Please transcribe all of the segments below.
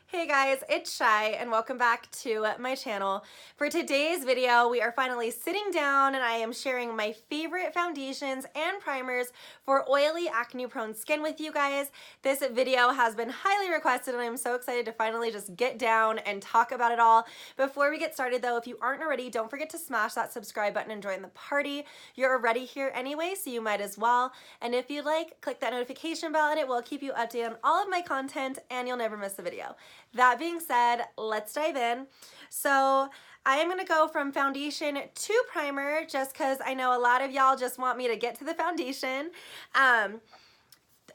Hey guys, it's Shy and welcome back to my channel. For today's video, we are finally sitting down and I am sharing my favorite foundations and primers for oily acne-prone skin with you guys. This video has been highly requested and I'm so excited to finally just get down and talk about it all. Before we get started though, if you aren't already, don't forget to smash that subscribe button and join the party. You're already here anyway, so you might as well. And if you'd like, click that notification bell and it will keep you updated on all of my content and you'll never miss a video. That being said, let's dive in. So I am going to go from foundation to primer just because I know a lot of y'all just want me to get to the foundation. I'm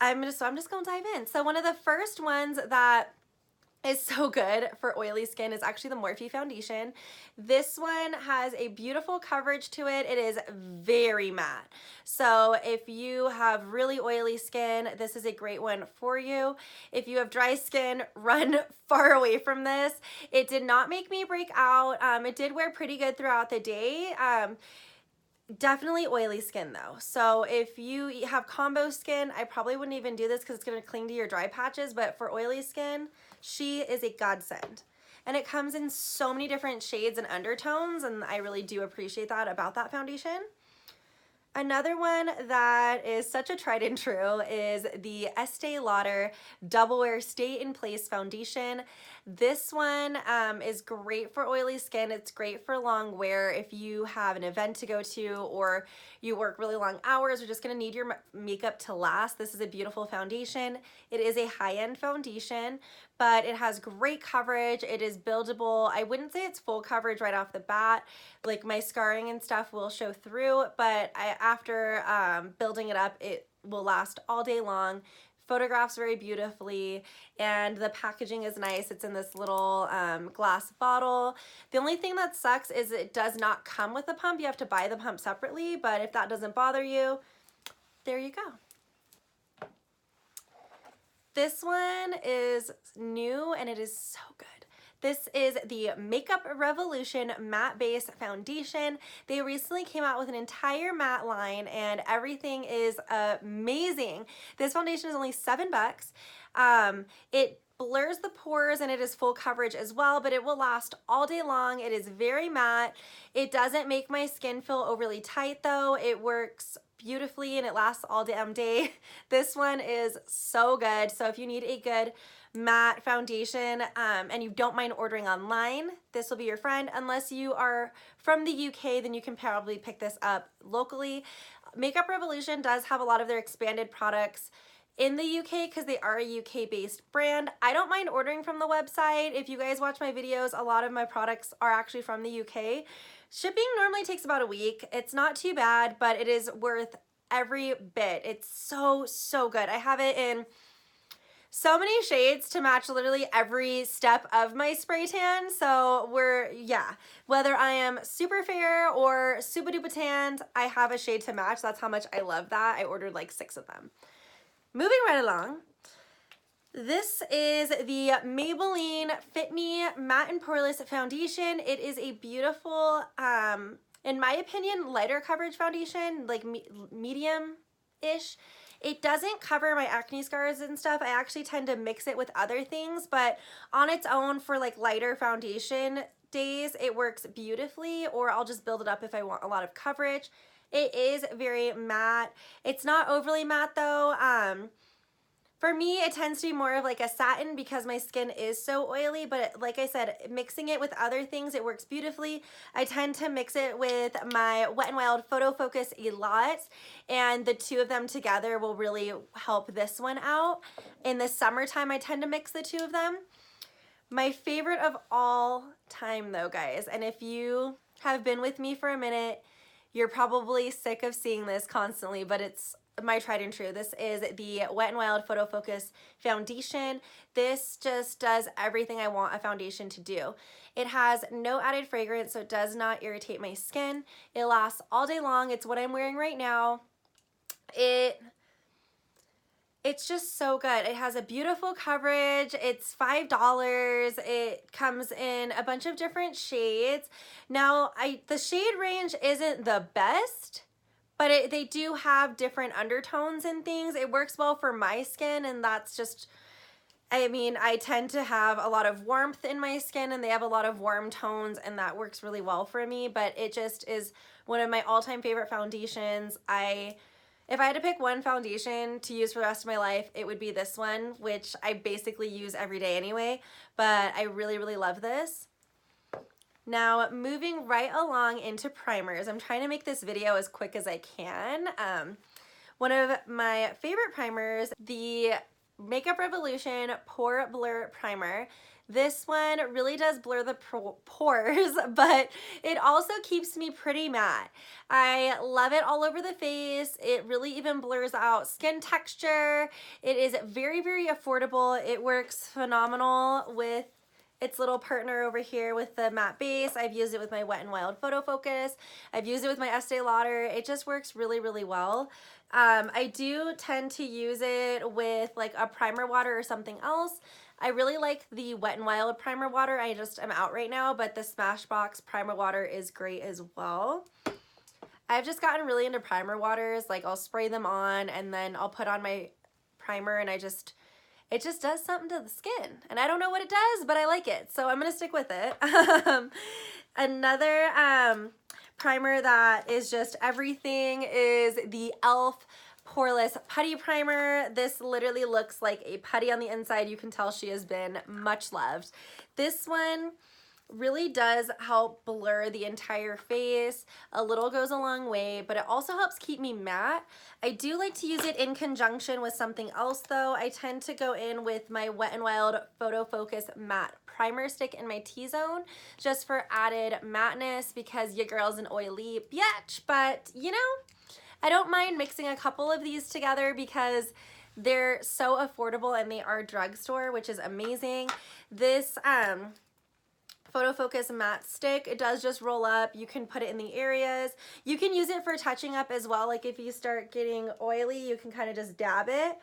just going to dive in. So one of the first ones that is so good for oily skin is actually the Morphe foundation. This one has a beautiful coverage to it. It is very matte. So if you have really oily skin, this is a great one for you. If you have dry skin, run far away from this. It did not make me break out. It did wear pretty good throughout the day. Definitely oily skin though. So if you have combo skin, I probably wouldn't even do this because it's going to cling to your dry patches, but for oily skin, she is a godsend. And it comes in so many different shades and undertones, and I really do appreciate that about that foundation. Another one that is such a tried and true is the Estee Lauder Double Wear Stay in Place Foundation. This one is great for oily skin. It's great for long wear if you have an event to go to or you work really long hours. You're just going to need your makeup to last. This is a beautiful foundation. It is a high-end foundation, but it has great coverage. It is buildable. I wouldn't say it's full coverage right off the bat. Like my scarring and stuff will show through, but after building it up, it will last all day long. Photographs very beautifully, and the packaging is nice. It's in this little glass bottle. The only thing that sucks is it does not come with a pump. You have to buy the pump separately, but if that doesn't bother you, there you go. This one is new and it is so good. This is the Makeup Revolution Matte Base Foundation. They recently came out with an entire matte line and everything is amazing. This foundation is only $7. It blurs the pores and it is full coverage as well, but it will last all day long. It is very matte. It doesn't make my skin feel overly tight though. It works beautifully and it lasts all damn day. This one is so good. So if you need a good matte foundation and you don't mind ordering online, this will be your friend. Unless you are from the UK, then you can probably pick this up locally. Makeup Revolution does have a lot of their expanded products in the UK because they are a UK based brand. I don't mind ordering from the website. If you guys watch my videos, a lot of my products are actually from the UK. Shipping normally takes about a week. It's not too bad, but it is worth every bit. It's so, so good. I have it in so many shades to match literally every step of my spray tan. So whether I am super fair or super duper tanned, I have a shade to match. That's how much I love that. I ordered like 6 of them. Moving right along. This is the Maybelline Fit Me Matte and Poreless Foundation. It is a beautiful, in my opinion, lighter coverage foundation, like medium-ish. It doesn't cover my acne scars and stuff. I actually tend to mix it with other things, but on its own for like lighter foundation days, it works beautifully, or I'll just build it up if I want a lot of coverage. It is very matte. It's not overly matte though. For me, it tends to be more of like a satin because my skin is so oily, but like I said, mixing it with other things, it works beautifully. I tend to mix it with my Wet n Wild Photo Focus a lot, and the two of them together will really help this one out. In the summertime, I tend to mix the two of them. My favorite of all time though, guys, and if you have been with me for a minute, you're probably sick of seeing this constantly, but it's my tried and true. This is the Wet n Wild Photo Focus Foundation. This just does everything I want a foundation to do. It has no added fragrance, so it does not irritate my skin. It lasts all day long. It's what I'm wearing right now. It's just so good. It has a beautiful coverage. It's $5. It comes in a bunch of different shades. Now, the shade range isn't the best, but they do have different undertones and things. It works well for my skin, and that's just I mean, I tend to have a lot of warmth in my skin and they have a lot of warm tones and that works really well for me, but it just is one of my all-time favorite foundations. If I had to pick one foundation to use for the rest of my life, it would be this one, which I basically use every day anyway, but I really, really love this. Now, moving right along into primers. I'm trying to make this video as quick as I can. One of my favorite primers, the Makeup Revolution Pore Blur Primer. This one really does blur the pores, but it also keeps me pretty matte. I love it all over the face. It really even blurs out skin texture. It is very, very affordable. It works phenomenal with its little partner over here with the matte base. I've used it with my Wet n Wild Photo Focus. I've used it with my Estee Lauder. It just works really, really well. I do tend to use it with like a primer water or something else. I really like the Wet n Wild primer water. I just am out right now, but the Smashbox primer water is great as well. I've just gotten really into primer waters. Like I'll spray them on and then I'll put on my primer and it just does something to the skin. And I don't know what it does, but I like it. So I'm gonna stick with it. Another primer that is just everything is the e.l.f. Poreless Putty Primer. This literally looks like a putty on the inside. You can tell she has been much loved. This one really does help blur the entire face. A little goes a long way, but it also helps keep me matte. I do like to use it in conjunction with something else though. I tend to go in with my Wet n Wild Photo Focus Matte Primer Stick in my T-zone just for added matteness because your girl's an oily bitch, but you know, I don't mind mixing a couple of these together because they're so affordable and they are drugstore, which is amazing. This Photo Focus Matte Stick, it does just roll up. You can put it in the areas. You can use it for touching up as well. Like if you start getting oily, you can kind of just dab it.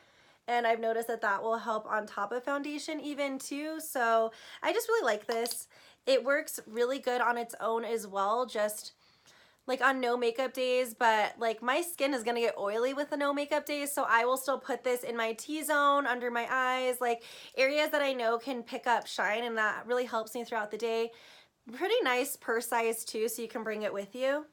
And I've noticed that that will help on top of foundation even too. So I just really like this. It works really good on its own as well, just like on no makeup days, but like my skin is gonna get oily with the no makeup days, so I will still put this in my T-zone, under my eyes, like areas that I know can pick up shine, and that really helps me throughout the day. Pretty nice purse size too, so you can bring it with you.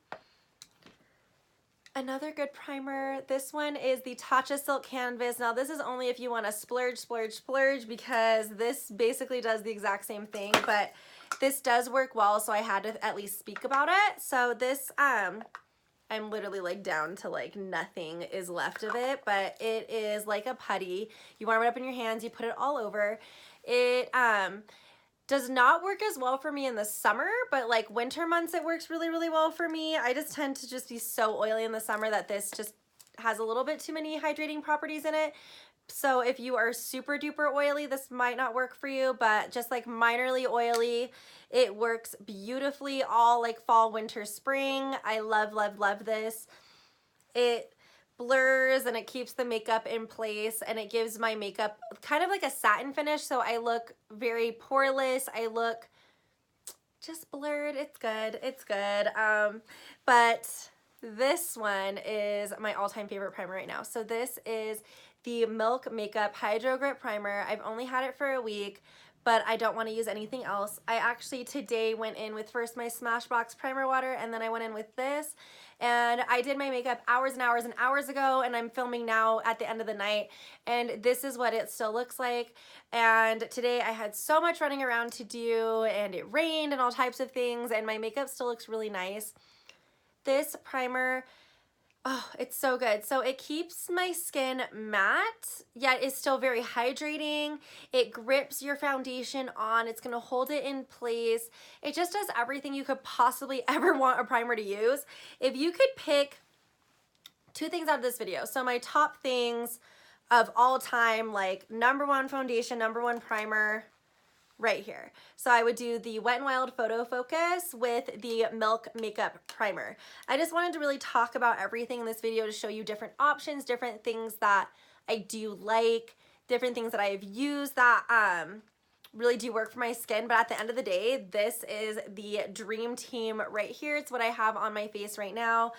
Another good primer, this one is the Tatcha Silk Canvas. Now this is only if you want to splurge, splurge, splurge, because this basically does the exact same thing, but this does work well, so I had to at least speak about it. So this, I'm literally like down to like nothing is left of it, but it is like a putty. You warm it up in your hands, you put it all over. It does not work as well for me in the summer, but like winter months it works really, really well for me. I just tend to just be so oily in the summer that this just has a little bit too many hydrating properties in it. So if you are super duper oily, this might not work for you, but just like minorly oily, it works beautifully all like fall, winter, spring. I love, love, love this. It blurs and it keeps the makeup in place and it gives my makeup kind of like a satin finish, so I look very poreless. I look just blurred. It's good. It's good. But this one is my all-time favorite primer right now. So this is the Milk Makeup Hydro Grip Primer. I've only had it for a week, but I don't want to use anything else. I actually today went in with first my Smashbox primer water, and then I went in with this, and I did my makeup hours and hours and hours ago, and I'm filming now at the end of the night, and this is what it still looks like. And today I had so much running around to do, and it rained and all types of things, and my makeup still looks really nice. This primer, oh, it's so good. So it keeps my skin matte, yet is still very hydrating. It grips your foundation on. It's gonna hold it in place. It just does everything you could possibly ever want a primer to use. If you could pick two things out of this video, so my top things of all time, like #1 foundation, #1 primer, right here. So I would do the Wet n Wild Photo Focus with the Milk Makeup Primer. I just wanted to really talk about everything in this video to show you different options, different things that I do like, different things that I have used that really do work for my skin, but at the end of the day, this is the dream team right here. It's what I have on my face right now.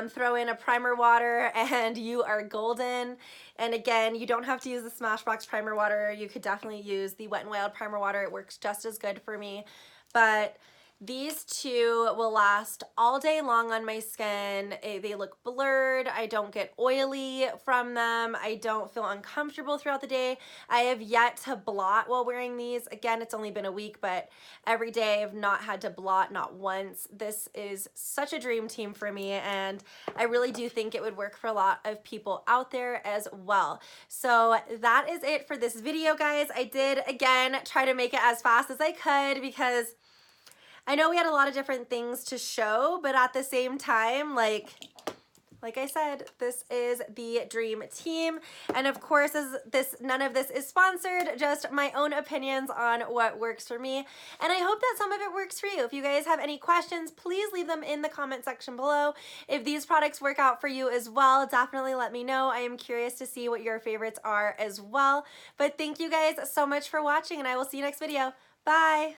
Throw in a primer water and you are golden. And again, you don't have to use the Smashbox primer water. You could definitely use the Wet n Wild primer water. It works just as good for me. But these two will last all day long on my skin. They look blurred. I don't get oily from them. I don't feel uncomfortable throughout the day. I have yet to blot while wearing these. Again, it's only been a week, but every day I've not had to blot, not once. This is such a dream team for me, and I really do think it would work for a lot of people out there as well. So that is it for this video, guys. I did, again, try to make it as fast as I could because I know we had a lot of different things to show, but at the same time, like I said, this is the dream team. And of course, none of this is sponsored, just my own opinions on what works for me. And I hope that some of it works for you. If you guys have any questions, please leave them in the comment section below. If these products work out for you as well, definitely let me know. I am curious to see what your favorites are as well. But thank you guys so much for watching, and I will see you next video. Bye.